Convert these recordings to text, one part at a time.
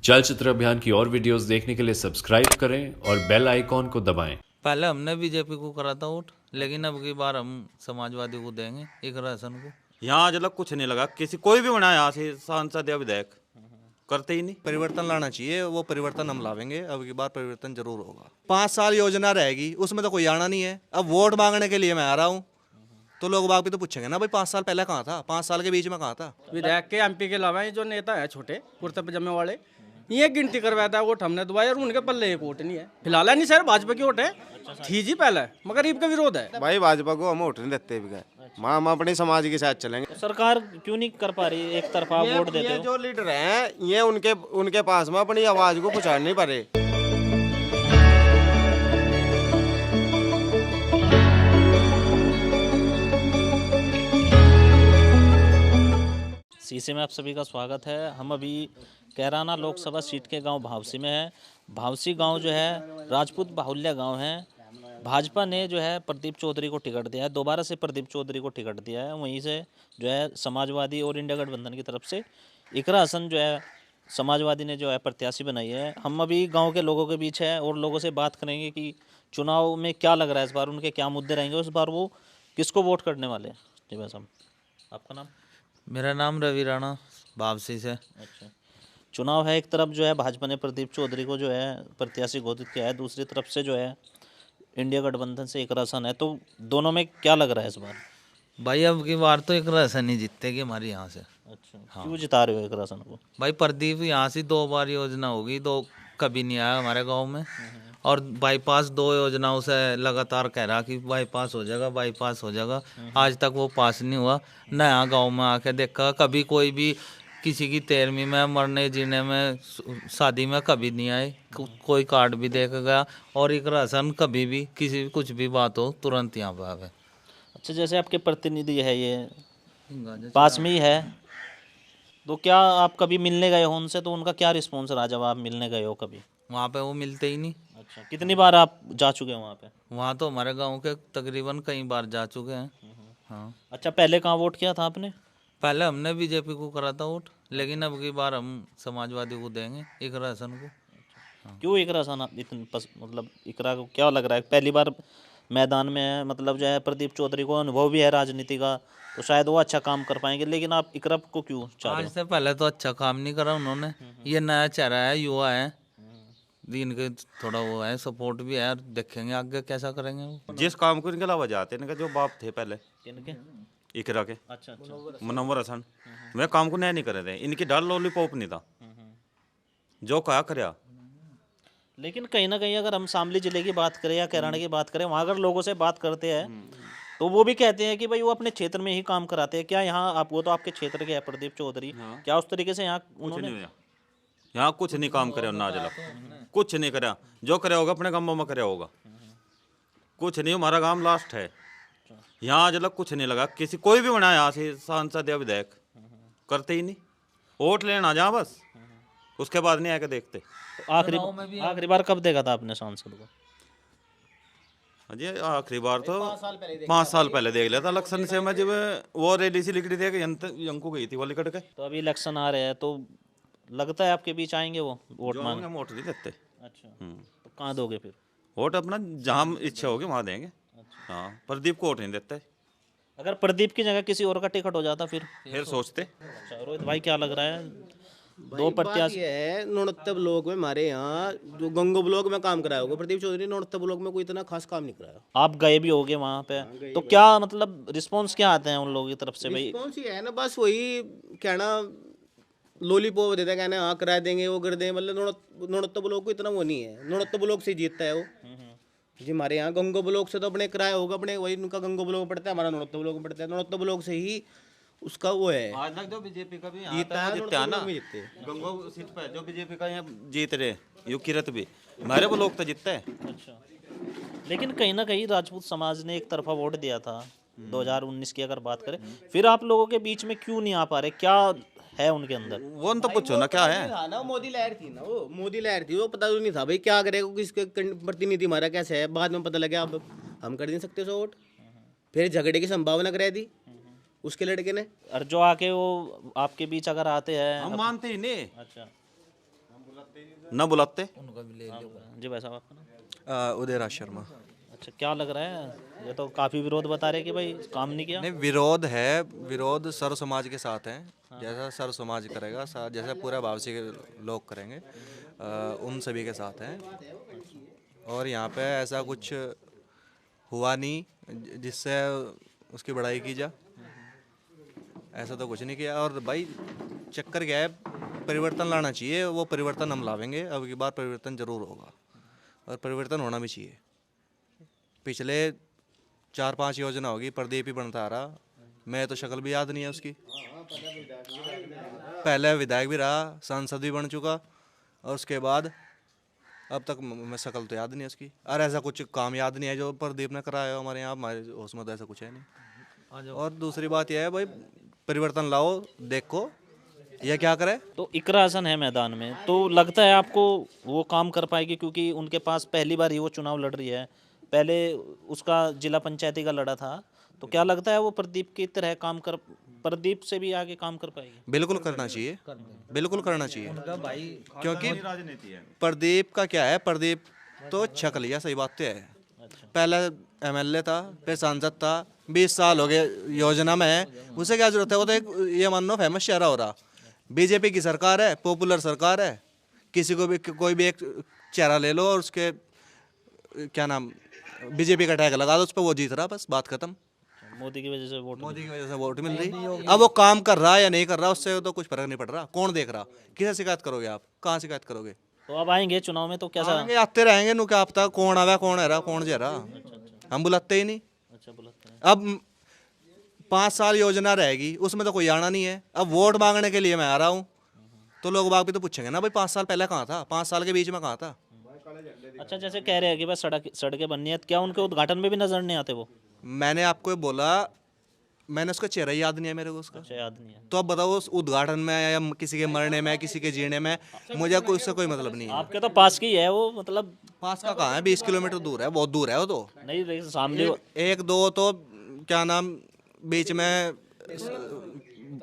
चलचित्र अभियान की और वीडियोस देखने के लिए सब्सक्राइब करें और बेल आइकॉन को दबाएं। पहले हमने बीजेपी को करा था वोट, लेकिन अब की बार हम समाजवादी को देंगे, एक राशन को। यहाँ आज तक कुछ नहीं लगा, किसी कोई भी बना यहाँ से सांसद या विधायक करते ही नहीं। परिवर्तन लाना चाहिए, वो परिवर्तन हम लावेंगे। अब की बार परिवर्तन जरूर होगा। 5 साल योजना रहेगी, उसमें तो कोई आना नहीं है। अब वोट मांगने के लिए मैं आ रहा हूँ, तो लोग बाग भी तो पूछेंगे ना भाई 5 साल पहले कहाँ था, 5 साल के बीच में कहाँ था। विधायक के एमपी के अलावा ये जो नेता है छोटे कुर्ते पजामे वाले, ये गिनती करवाता है वोट हमने दबाया और उनके पल्ले एक वोट नहीं है। फिलहाल नहीं सर, भाजपा की वोट है थी जी पहले, मगर गरीब का विरोध है। भाई भाजपा को हम वोट नहीं देते भी, हम अपने समाज के साथ चलेंगे। सरकार क्यों नहीं कर पा रही, एक तरफा वोट देते हो। जो लीडर हैं ये उनके पास में अपनी आवाज को पहुंचा नहीं पा रहे। सीसी में आप सभी का स्वागत है। हम अभी कैराना लोकसभा सीट के गांव भावसी में है। भावसी गांव जो है राजपूत बाहुल्य गांव है। भाजपा ने जो है प्रदीप चौधरी को टिकट दिया है, दोबारा से प्रदीप चौधरी को टिकट दिया है। वहीं से जो है समाजवादी और इंडिया गठबंधन की तरफ से इकरा हसन जो है समाजवादी ने जो है प्रत्याशी बनाई है। हम अभी गाँव के लोगों के बीच है और लोगों से बात करेंगे कि चुनाव में क्या लग रहा है इस बार, उनके क्या मुद्दे रहेंगे, इस बार वो किसको वोट करने वाले हैं। जी भाई साहब, आपका नाम? मेरा नाम रवि राणा, भावसी से। अच्छा, चुनाव है, एक तरफ जो है भाजपा ने प्रदीप चौधरी को जो है प्रत्याशी घोषित किया है, दूसरी तरफ से जो है इंडिया गठबंधन से एक रासन है, तो दोनों में क्या लग रहा है इस बार? भाई अब की बार तो एक राशन ही जीतेगी हमारे यहाँ से। अच्छा, क्यों जिता रहे हो एक रासन को? भाई प्रदीप यहाँ से 2 बार योजना होगी, तो कभी नहीं आया हमारे गांव में। और बाईपास 2 योजनाओं से लगातार कह रहा कि बाईपास हो जाएगा, बाईपास हो जाएगा। आज तक वो पास नहीं हुआ। नया गांव में आके देखा, कभी कोई भी किसी की 13वीं में, मरने जीने में, शादी में कभी नहीं आए। कोई कार्ड भी देख गया, और एक राशन कभी भी किसी भी कुछ भी बात हो तुरंत यहाँ पे आवे। अच्छा, जैसे आपके प्रतिनिधि है ये पास में ही है, तो क्या आप कभी मिलने गए हो उनसे, तो उनका क्या रिस्पॉन्स रहा जब आप मिलने गए हो कभी? वहाँ पे वो मिलते ही नहीं। अच्छा, कितनी बार आप जा चुके हैं वहाँ पे? वहाँ तो हमारे गांव के तकरीबन कई बार जा चुके हैं। हाँ। अच्छा, पहले कहाँ वोट किया था आपने? पहले हमने बीजेपी को करा था वोट, लेकिन अब की बार हम समाजवादी को देंगे, एक राशन को। क्यों इकरा सन आप इतने मतलब इकरा को क्या लग रहा है, पहली बार मैदान में है, मतलब जो है प्रदीप चौधरी को अनुभव भी है राजनीति का, तो शायद वो अच्छा काम कर पाएंगे, लेकिन आप इकरा को क्यों चाह रहे आज हो? से पहले तो अच्छा काम नहीं करा उन्होंने। ये नया चेहरा है, युवा है, इनके थोड़ा वो है, सपोर्ट भी है, और देखेंगे आगे कैसा करेंगे वो। जिस काम को इनके अलावा जाते इनका जो बाप थे पहले किनके? इकरा के, अच्छा अच्छा। मुनव्वर हसन, वे काम को नया नहीं करे थे। इनकी डर लॉलीपॉप नहीं था, जो कहा करया। लेकिन कहीं ना कहीं अगर हम शामली जिले की बात करें या कैराना की बात करें, वहाँ अगर लोगों से बात करते हैं तो वो भी कहते हैं कि भाई वो अपने क्षेत्र में ही काम कराते हैं। क्या यहाँ आप, वो तो आपके क्षेत्र के हैं प्रदीप चौधरी, क्या उस तरीके से यहाँ उन्होंने? यहाँ कुछ नहीं काम करे ना जला, कुछ नहीं करा। जो करे होगा अपने गाँव में करे होगा, कुछ नहीं। हमारा गांव लास्ट है, यहाँ आज तक कुछ नहीं लगा, किसी कोई भी बना यहाँ से सांसद या विधायक करते ही नहीं। वोट लेना जहाँ बस, उसके बाद नहीं आके देखते। तो आखिरी बार कब देखा था आपने सांसद को? जी आखिरी बार तो 5 साल पहले देख लिया था इलेक्शन से। मैं जब वो रैली सी लिख रही थी कि यंकू गई थी वो लिकट के। तो अभी इलेक्शन आ रहे हैं, तो लगता है आपके बीच आएंगे वो वोट मांगने? हम वोट नहीं देते। अच्छा, तो कहाँ दोगे फिर वोट? अपना जहाँ इच्छा होगी वहाँ देंगे। हाँ, प्रदीप को वोट नहीं देते। अगर प्रदीप की जगह किसी और का टिकट हो जाता फिर सोचते। अच्छा, रोहित भाई क्या लग रहा है? 2 प्रत्याशी है नौनत्ता ब्लॉक में, हमारे यहाँ जो गंगो ब्लॉक में काम कराया होगा प्रदीप चौधरी, नौनत्ता ब्लॉक में कोई इतना खास काम नहीं कराया। आप गए भी होगे वहाँ पे, तो क्या मतलब रिस्पॉन्स क्या आते हैं उन लोगों की तरफ से भाई? कौन सी है ना, बस वही कहना, लॉलीपॉप देता है, कहना हाँ करा देंगे, वो कर देंगे। मतलब नौनत्ता ब्लॉक को इतना वो नहीं है, नौनत्ता ब्लॉक से जीतता है वो जी। हमारे यहाँ गंगो ब्लॉक से तो अपने किराया होगा, अपने वही उनका गंगो ब्लॉक पड़ता है, हमारा नौनत्ता ब्लॉक पड़ता है। नौनत्ता ब्लॉक से ही उसका वो है। आज तक जो बीजेपी का भी जीता है, जीतते हैं ना, गंगो सीट पे जो बीजेपी का यहाँ जीत रहे, यू किरत भी हमारे वो लोग तो जीतते हैं। अच्छा, लेकिन कहीं ना कहीं राजपूत समाज ने एक तरफा वोट दिया था 2019 की अगर बात करें, फिर आप लोगों के बीच में क्यों नहीं आ पा रहे, क्या है उनके अंदर? वो तो पूछो ना क्या है। ना मोदी लहर थी ना, वो मोदी लहर थी, वो पता तो नहीं था भाई क्या करेगा, किसके प्रतिनिधि हमारा कैसे है। बाद में पता लगा अब हम कर नहीं सकते सो वोट, फिर झगड़े की संभावना करा दी उसके लड़के ने। और जो आके वो आपके बीच अगर आते हैं, हम मानते ही नहीं। अच्छा, न बुलाते। जी भाई साहब आपका नाम? उदयराज शर्मा। अच्छा, क्या लग रहा है? ये तो काफ़ी विरोध बता रहे कि भाई काम नहीं किया। नहीं, विरोध है, विरोध सर्व समाज के साथ है। जैसा सर्व समाज करेगा, जैसे पूरा भावसी के लोग करेंगे, उन सभी के साथ हैं। और यहाँ पे ऐसा कुछ हुआ नहीं जिससे उसकी बड़ाई की जा, ऐसा तो कुछ नहीं किया। और भाई चक्कर क्या है, परिवर्तन लाना चाहिए, वो परिवर्तन हम लावेंगे। अब की बार परिवर्तन जरूर होगा और परिवर्तन होना भी चाहिए। पिछले 4-5 योजना होगी, प्रदीप ही बनता आ रहा, मैं तो शक्ल भी याद नहीं है उसकी। पहले विधायक भी रहा, सांसद भी बन चुका, और उसके बाद अब तक मैं शक्ल तो याद नहीं है उसकी। और ऐसा कुछ काम याद नहीं है जो प्रदीप ने कराया हो हमारे यहाँ। हमारे होश में तो ऐसा कुछ है नहीं। और दूसरी बात यह है भाई, परिवर्तन लाओ, देखो यह क्या करे। तो इकरा हसन है मैदान में, तो लगता है आपको वो काम कर पाएगी? क्योंकि उनके पास पहली बार ही वो चुनाव लड़ रही है, पहले उसका जिला पंचायती का लड़ा था। तो क्या लगता है वो प्रदीप की तरह काम कर, प्रदीप से भी आगे काम कर पाएगी? बिल्कुल करना चाहिए, बिल्कुल करना चाहिए। क्योंकि प्रदीप का क्या है, प्रदीप तो छक लिया, सही बात तो है। पहले एमएलए था, फिर सांसद था, 20 साल हो गए योजना में है, उसे क्या जरूरत है? वो तो एक, ये मान लो, फेमस चेहरा हो रहा। बीजेपी की सरकार है, पॉपुलर सरकार है, किसी को भी कोई भी एक चेहरा ले लो और उसके क्या नाम, बीजेपी का टैग लगा दो उस पर, वो जीत रहा, बस बात खत्म। मोदी की वजह से वोट, मोदी की वजह से वोट मिल रही। अब वो काम कर रहा है या नहीं कर रहा, उससे तो कुछ फर्क नहीं पड़ रहा। कौन देख रहा? किसे शिकायत करोगे आप? कहाँ शिकायत करोगे? तो अब आएंगे चुनाव में तो कैसा? आएंगे, आते रहेंगे, नु क्या पता कौन आवा, कौन है रहा, कौन जा रहा, हम बुलाते ही नहीं। अच्छा, बुलाते हैं। अब 5 साल योजना रहेगी, उसमें तो कोई आना नहीं है। अब वोट मांगने के लिए मैं आ रहा हूँ, तो लोग बाग भी तो पूछेंगे ना भाई 5 साल पहले कहाँ था, 5 साल के बीच में कहाँ था। अच्छा, जैसे कह रहे हैं कि बस सड़कें बननी है, क्या उनके उद्घाटन में भी नजर नहीं आते वो? मैंने आपको बोला, मैंने उसका चेहरा ही याद नहीं है मेरे को उसका। अच्छा, याद नहीं है। तो अब बताओ, उस उद्घाटन में या किसी के मरने में, किसी के जीने में, मुझे कोई उससे कोई मतलब नहीं है। आपके तो पास की है वो, मतलब पास का कहाँ है? 20 किलोमीटर दूर है, बहुत दूर है वो तो। नहीं, लेकिन सामने एक दो तो क्या नाम बीच में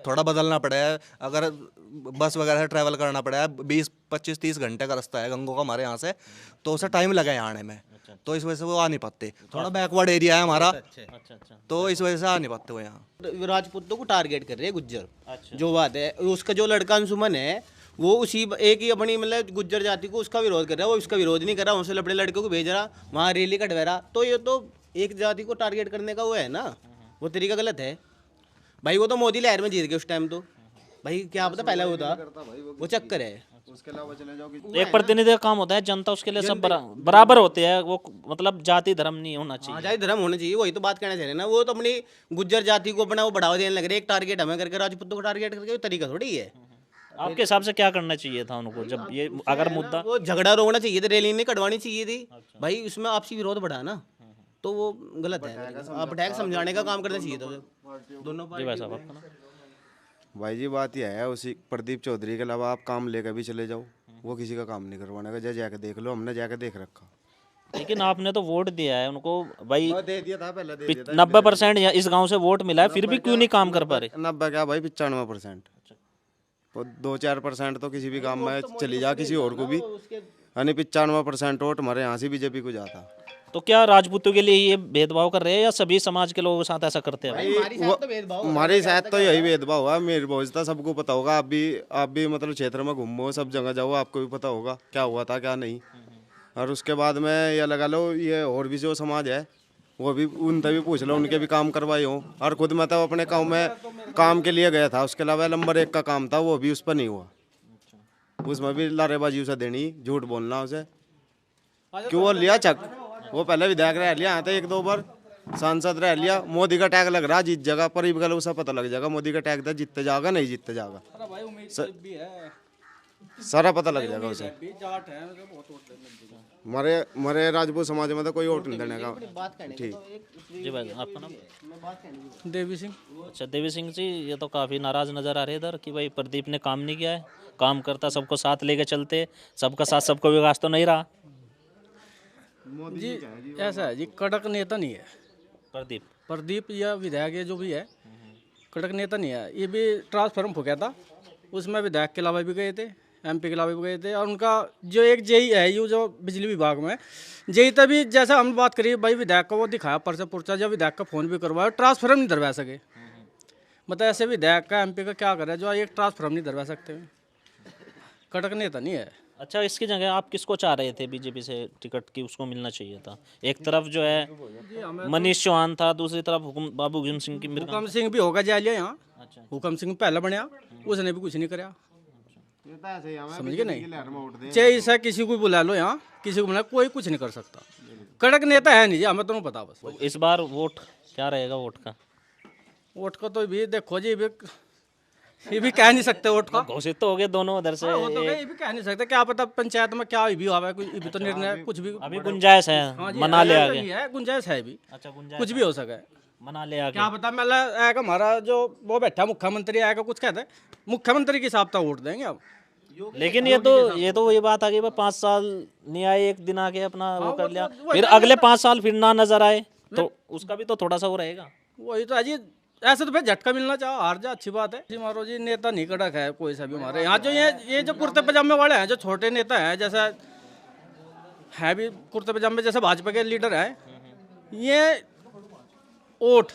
थोड़ा बदलना पड़ा है, अगर बस वगैरह से ट्रैवल करना पड़ा है, 20-25-30 घंटे का रास्ता है गंगो का हमारे यहाँ से, तो उसे टाइम लगा यहाँ आने में। तो इस वजह से वो आ नहीं पाते, थोड़ा बैकवर्ड एरिया है हमारा, अच्छा, तो इस वजह से आ नहीं पाते वो यहाँ। राजपूतों को टारगेट कर रहे हैं गुज्जर। जो बात है, उसका जो लड़का अंशुमन है, वो उसी एक ही अपनी मतलब गुज्जर जाति को उसका विरोध कर रहा है। वो उसका विरोध नहीं कर रहा, उनसे लपड़े लड़के को भेज रहा, वहाँ रैली कटवा रहा। तो ये तो एक जाति को टारगेट करने का वो है ना, वो तरीका गलत है भाई। वो तो मोदी लहर में जीत गए उस टाइम, तो भाई क्या पता पहले वो था, वो चक्कर है। एक प्रतिनिधि का काम होता है, जनता उसके लिए सब बराबर होते हैं, वो मतलब जाति धर्म नहीं होना चाहिए। जाति धर्म होना चाहिए, वही तो बात कहना चाह रहे हैं ना। वो तो अपनी गुज्जर जाति को अपना वो बढ़ावा देने लग रहे, एक टारगेट हमें करके राजपूतों को टारगेट करके, तरीका थोड़ी है। आपके हिसाब से क्या करना चाहिए था उनको, जब ये अगर मुद्दा, वो झगड़ा रोकना चाहिए था, रैली नहीं कटवानी चाहिए थी भाई। उसमें आपसी विरोध बढ़ा ना, तो वो गलत है। आप टैग समझाने का काम करना चाहिए था दोनों जी भाई साहब आपका नाम? भाई जी बात यह है, उसी प्रदीप चौधरी के अलावा आप काम लेकर भी चले जाओ, वो किसी का काम नहीं करवाने का। जाके देख लो, हमने जाके देख रखा। लेकिन आपने तो वोट दिया है उनको भाई, दे दिया था पहले, दे दिया था। 90% इस गांव से वोट मिला है, फिर भी क्यों नहीं काम कर पा रहे? 90 क्या भाई, 95%। तो 2-4% तो किसी भी काम में चली जा, किसी और को भी, यानी 95% वोट हमारे यहाँ से बीजेपी को जाता। तो क्या राजपूतों के लिए ये भेदभाव कर रहे हैं या सभी समाज के लोगों के साथ ऐसा करते हैं? हमारे साथ तो यही भेदभाव है, मेरे भोजता सबको पता होगा। आप भी मतलब क्षेत्र में घूमो, सब जगह जाओ, आपको भी पता होगा क्या हुआ था क्या नहीं। और उसके बाद में ये लगा लो, ये और भी जो समाज है वो भी, उनसे भी पूछ लो, उनके भी काम करवाए हो। और खुद मैं तो अपने गाँव में काम के लिए गया था, उसके अलावा नंबर 1 का काम था, वो भी उस पर नहीं हुआ। उसमें भी लारेबाजी उसे देनी, झूठ बोलना उसे, क्यों वो लिया चक। वो पहले विधायक रह लिया, यहाँ 1-2 बार सांसद रह लिया। मोदी का टैग लग रहा, जीत जाएगा, पर गल उसे पता लग जाएगा मोदी का टैग था, जीतते जाएगा नहीं जीतते जाएगा, सारा पता लग जाएगा उसे। हमारे राजपूत समाज में तो कोई वोट नहीं देने का। ठीक जी भाई आपका नाम? देवी सिंह। अच्छा, देवी सिंह जी, ये तो काफ़ी नाराज़ नज़र आ रहे इधर कि भाई प्रदीप ने काम नहीं किया है, काम करता सबको साथ लेके चलते, सबका साथ सबको विकास तो नहीं रहा। जी ऐसा है जी, कड़क नेता नहीं है प्रदीप या विधायक ये जो भी है, कड़क नेता नहीं है। ये भी ट्रांसफॉर्म हो गया था, उसमें विधायक के अलावा भी गए थे, एमपी के अलावा भी गए थे। और उनका जो एक जेई है ये जो बिजली विभाग में जेई तभी जैसा हम बात करिए भाई विधायक को वो दिखाया पर्चा पुर्चा, जब विधायक का फ़ोन भी करवाया ट्रांसफर नहीं दरवा सके। मतलब ऐसे विधायक का एमपी का क्या करे जो एक ट्रांसफर नहीं दरवा सकते, कड़क नेता नहीं है। अच्छा, इसकी जगह आप किसको चाह रहे थे बीजेपी से टिकट की उसको मिलना चाहिए था? एक तरफ जो है मनीष चौहान था, दूसरी तरफ बाबू हुकुम सिंह की हुकम सिंह भी होगा जा लिया यहाँ। अच्छा, हुकम सिंह पहले बनया, उसने भी कुछ नहीं कराया, समझ गए नहीं। चाहे ऐसा किसी को बुला लो यहाँ, किसी को बुला, कोई कुछ नहीं कर सकता। कड़क नेता है नहीं जी, हमें तो पता बस। इस बार वोट क्या रहेगा वोट का? वोट का तो भी देखो जी, ये भी कह नहीं सकते वोट का। घोषित तो हो गए दोनों उधर से। वो तो ये भी कह नहीं सकते, क्या पता पंचायत में क्या भी हुआ है, कुछ भी तो निर्णय कुछ भी अभी गुंजाइश है, मना ले आगे। है गुंजाइश है भी। अच्छा, गुंजाइश कुछ भी हो सके, मना ले आगे। क्या पता मतलब आएगा हमारा जो वो बैठा मुख्यमंत्री आएगा कुछ कहते हैं, मुख्यमंत्री के हिसाब से वोट देंगे अब। लेकिन ये तो वही बात आ गई, 5 साल नहीं आए, एक दिन आके अपना वो कर लिया, फिर अगले 5 साल फिर ना नजर आए तो उसका भी तो थोड़ा सा वो रहेगा। वही तो अजी, ऐसे तो फिर झटका मिलना चाहो, हार जा अच्छी बात है। मारो जी नेता नहीं कड़क है कोई सा भी हमारे यहाँ। जो ये जो कुर्ते पजामे वाले हैं, जो छोटे नेता हैं, जैसा है भी कुर्ते पजामे जैसे भाजपा के लीडर हैं, ये वोट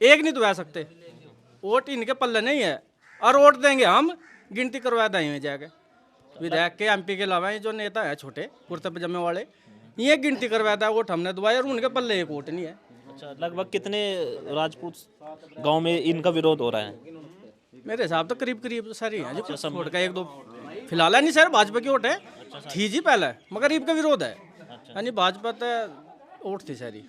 एक नहीं दबा सकते, वोट इनके पल्ले नहीं है। और वोट देंगे हम, गिनती करवा देंगे जाके विधायक के एमपी के अलावा ये जो नेता है छोटे कुर्ते पजामे वाले, ये गिनती करवाता है वोट हमने दबाया, और उनके पल्ले एक वोट नहीं है। अच्छा, लगभग कितने राजपूत गांव में इनका विरोध हो रहा है? मेरे हिसाब तो करीब सारी हैं जो छोड़ का एक दो फिलहाल है नहीं सर, भाजपा की वोट है थी जी पहले, मगर ईब का विरोध है यानी भाजपा तो वोट थी सारी।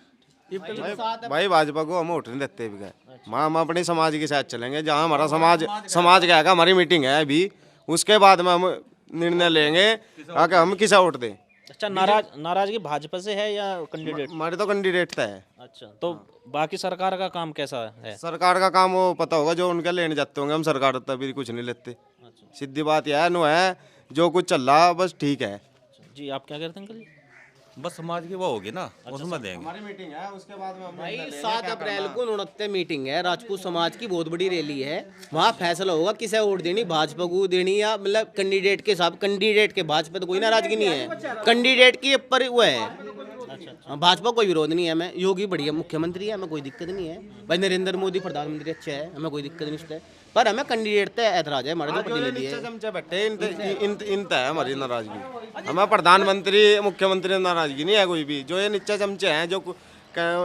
भाई भाजपा को हम वोट नहीं देते भी गए, हम अपने समाज के साथ चलेंगे। जहाँ हमारा समाज का है, हमारी मीटिंग है अभी, उसके बाद में हम निर्णय लेंगे आके हम किसा वोट दें। अच्छा, नाराजगी भाजपा से है या कैंडिडेट? हमारे तो कैंडिडेट है। अच्छा, तो बाकी सरकार का काम कैसा है? सरकार का काम वो पता होगा, जो उनके लेने जाते होंगे, हम सरकार तभी कुछ नहीं लेते। सीधी बात यह है, नो है जो कुछ चल रहा बस ठीक है। जी, आप क्या कहते हैं अंकल? बस समाज की वो होगी ना, उसमें देंगे। हमारी मीटिंग है, उसके बाद में भाई 7 अप्रैल को 69 मीटिंग है, राजपूत समाज की बहुत बड़ी रैली है, वहाँ फैसला होगा किसे वोट देनी, भाजपा को देनी या मतलब कैंडिडेट के साथ। कैंडिडेट के भाजपा तो कोई नाराजगी नहीं है, कैंडिडेट की ऊपर वो है। भाजपा कोई विरोध नहीं है, हमें योगी बढ़िया मुख्यमंत्री है, हमें कोई दिक्कत नहीं है। भाई नरेंद्र मोदी प्रधानमंत्री अच्छा है, हमें कोई दिक्कत नहीं उससे, पर हमें कैंडिडेट पे ऐतराज है। हमारे जो प्रतिनिधि है चमचे बैठे इन है हमारी नाराजगी, हमें प्रधानमंत्री मुख्यमंत्री नाराजगी नहीं है कोई भी। जो ये नीचे चमचे हैं, जो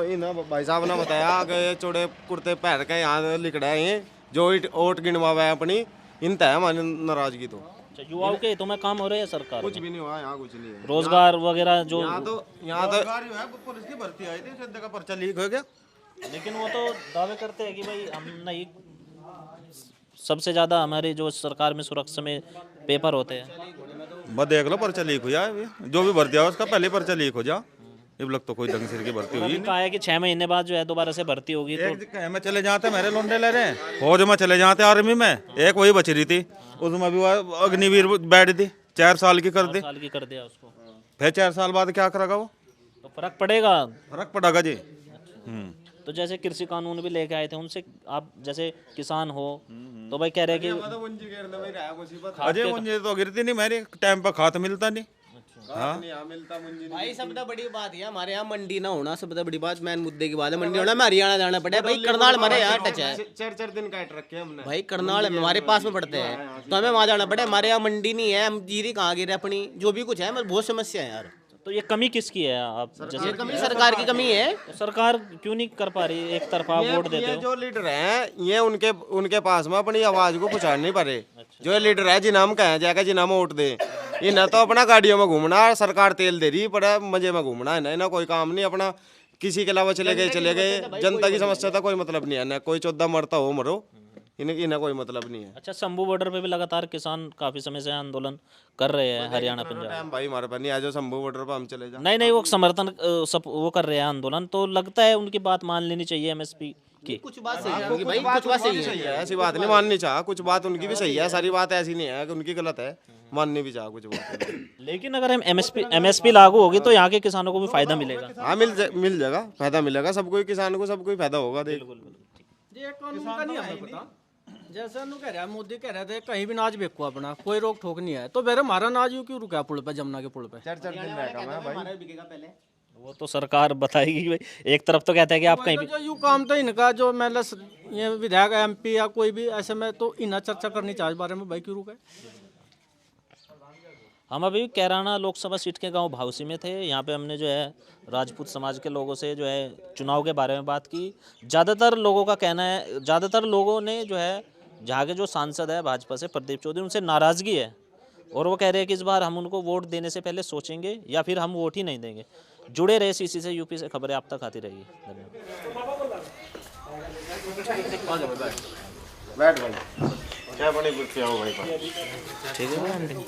इन भाई साहब ने बताया कि ये चौड़े कुर्ते पहन के यहाँ लिखड़ा है, जो वोट गिनवा है अपनी, इन है हमारी नाराजगी। तो युवाओं के हितों में काम हो रहे हैं सरकार? कुछ भी नहीं हुआ यहाँ, कुछ नहीं है। रोजगार वगैरह जो यहाँ तो पुलिस की भर्ती आई थी, सद्य का पर्चा लीक हो गया। लेकिन वो तो दावे करते हैं कि भाई हम नहीं, सबसे ज्यादा हमारे जो सरकार में सुरक्षा में पेपर होते हैं। बस देख लो, पर्चा लीक हो जाए, जो भी भर्ती है उसका पहले पर्चा लीक हो जा। अब लग तो कोई ढंग से की भर्ती हुई कहा है कि 6 महीने बाद जो है दोबारा से भर्ती होगी। तो एक में चले जाते मेरे लोंडे ले रहे हैं, फौज में चले जाते आर्मी में, एक वही बच रही थी, उसमें भी अग्निवीर बैठ दी, 4 साल की कर दी। 4 साल की कर दिया उसको, फिर 4 साल बाद क्या करेगा वो? तो फर्क पड़ेगा? फर्क पड़ेगा जी। तो जैसे कृषि कानून भी लेके आए थे, उनसे आप जैसे किसान हो तो भाई कह रहे कि अजय मुझे तो गिरती नहीं, मेरे टाइम पर खाद मिलता नहीं। हाँ भाई सबसे बड़ी बात है हमारे यहाँ मंडी ना होना, सबसे बड़ी बात मेन मुद्दे की बात है, मंडी होना में हरियाणा जाना पड़े। भाई करनाल हमारे यहाँ टच है, 4 दिन काट रखे हमने। भाई करनाल हमारे पास में पड़ते हैं, तो हमें वहाँ जाना पड़े। हमारे यहाँ मंडी नहीं है, हम जीरी कहाँ गिरे अपनी, जो भी कुछ है मतलब बहुत समस्या है यार। तो ये कमी किसकी है? आप जैसे कमी सरकार की कमी है, तो सरकार क्यों नहीं कर पा रही? एक तरफा वोट देते ये हो। जो लीडर हैं, ये उनके पास में अपनी आवाज को पहुंचा नहीं पा रहे। जो ये लीडर है जिन्हें हम कहें जाएगा, जिन्हें हम वोट दे, इन्हें तो अपना गाड़ियों में घूमना, सरकार तेल दे रही पर मजे में घूमना है, इन्हें कोई काम नहीं, अपना किसी के अलावा चले गए। जनता की समस्या का कोई मतलब नहीं है, न कोई 14 मरता हो मरो, इन्हें कोई मतलब नहीं है। अच्छा, शंभू बॉर्डर पे भी लगातार किसान काफी समय से आंदोलन कर रहे हैं, हरियाणा पंजाब। भाई हमारे पास नहीं आ, जो शंभू बॉर्डर पर हम चले जाए। नहीं, वो समर्थन सब वो कर रहे हैं आंदोलन, तो लगता है उनकी बात मान लेनी चाहिए एमएसपी की। कुछ बात सही है उनकी, भाई कुछ बात सही है, ऐसी बात नहीं माननी चाह, कुछ बात उनकी भी सही है, सारी बात ऐसी नहीं है कि उनकी गलत है, माननी भी चाह कुछ बात। लेकिन अगर एमएसपी लागू होगी तो यहाँ के किसानों को भी फायदा मिलेगा। हाँ मिल जाएगा, फायदा मिलेगा सबको, किसान को सबको फायदा होगा। देख ये कानून का नहीं हमें पता, जैसे अनु कह रहा है, मोदी कह रहे थे कहीं भी नाज बेको अपना, कोई रोक ठोक नहीं है, तो मेरे हमारा नाज यूं क्यों रुका पुल पे, जमुना के पुल पे? 4 दिन रहेगा मैं भाई। बिकेगा पहले। वो तो सरकार बताएगी भाई। एक तरफ तो कहता है कि आप कहीं भी जो यूं काम तो इनका जो मतलब ये विधायक MP या कोई भी ऐसे में तो इन्हें चर्चा करनी चाहिए इस बारे में, भाई क्यों रुका है? हम अभी कैराना लोकसभा सीट के गांव भावसी में थे। यहाँ पे हमने जो है राजपूत समाज के लोगों से जो है चुनाव के बारे में बात की। ज़्यादातर लोगों का कहना है, ज़्यादातर लोगों ने जो है जहाँ के जो सांसद है भाजपा से प्रदीप चौधरी, उनसे नाराज़गी है और वो कह रहे हैं कि इस बार हम उनको वोट देने से पहले सोचेंगे या फिर हम वोट ही नहीं देंगे। जुड़े रहे CC से, UP से खबरें आप तक आती रहेगी। धन्यवाद। बैठ भाई, क्या बड़ी बुर्फी आओ भाई। ठीक है।